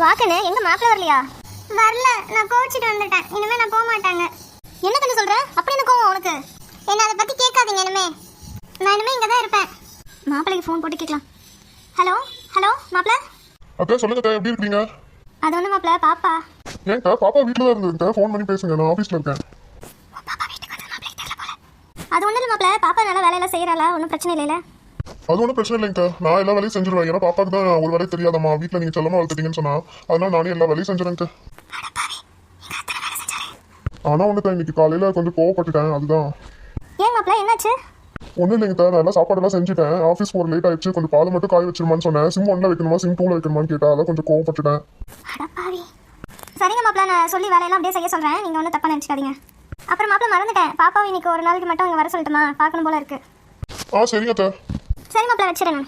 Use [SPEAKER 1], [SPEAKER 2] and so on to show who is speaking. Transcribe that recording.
[SPEAKER 1] வாக்கனே எங்க மாப்பிள்ள வரலையா? வரல, நான் கோச்சிட்டு வந்துட்டேன். இனிமே நான் போக மாட்டாங்க. என்ன கண்ணு சொல்ற? அப்படி என்ன கோவம் உனக்கு? என்ன அதை பத்தி கேட்காதீங்க. நான் இனிமே இங்க தான் இருப்பேன். மாப்பிள்ளைக்கு ஃபோன் போட்டு கேட்கலாம். ஹலோ ஹலோ மாப்பிள்ள.
[SPEAKER 2] அக்கா சொல்லுங்க, எப்படி இருக்கீங்க?
[SPEAKER 1] அது ஒண்ணு மாப்பிள்ள, பாப்பா.
[SPEAKER 2] ஏன்க்கா பாப்பா வீட்டுல தான் இருந்ததுக்கா, ஃபோன் பண்ணி பேசுங்க, நான் ஆபீஸ்ல இருக்கேன்.
[SPEAKER 1] பாப்பா வீட்டுக்கு வந்து மாப்பிள்ளை தெரியல போல. அது ஒண்ணு இல்ல மாப்பிள்ள, பாப்பா நல்லா வேலையெல்லாம் செய்யறாளா? ஒன்றும் பிரச்சனை இல்லைல?
[SPEAKER 2] அது ஒன்றும் பிரச்சனை இல்லைங்கக்கா, நான் எல்லா வேலையும் செஞ்சிருவேன். ஏன்னா பாப்பாக்கு தான் ஒரு வேலையும் தெரியாதம்மா, வீட்டில் நீங்கள் செல்லமா வளர்த்துட்டீங்கன்னு சொன்னா, அதனால நானே எல்லா வேலையும் செஞ்சிருக்கேன். ஆனால் ஒன்றுக்கா, இன்னைக்கு காலையில் கொஞ்சம் கோவப்பட்டுட்டேன், அதுதான்.
[SPEAKER 1] ஏன் மாப்பிள்ள, என்னாச்சு?
[SPEAKER 2] ஒன்றும் இல்லைங்கக்கா, நான் எல்லாம் சாப்பாடெல்லாம் செஞ்சுட்டேன். ஆஃபீஸ் போகிற லேட் ஆயிடுச்சு, கொஞ்சம் பால் மட்டும் காய வச்சிருமான்னு சொன்னேன். சிம் 1ல வைக்கணுமா சிம் 2ல வைக்கணுமான்னு கேட்டா, அதான் கொஞ்சம் கோவப்பட்டுட்டேன்.
[SPEAKER 1] சரிங்க மாப்பிள்ள, நான் சொல்லி வேலையெல்லாம் அப்படியே செய்ய சொல்றேன். நீங்க ஒன்றும் தப்பா நினைச்சுக்காதீங்க. அப்புறம் மாப்பிள்ள மறந்துட்டேன், பாப்பாவை இன்னைக்கு ஒரு நாளைக்கு மட்டும் இங்கே வர சொல்லட்டுமா? பார்க்கணும் போல இருக்கு.
[SPEAKER 2] சரிங்க அக்கா.
[SPEAKER 1] சரி மாப்பிள்ள, வச்சிடுறேன்.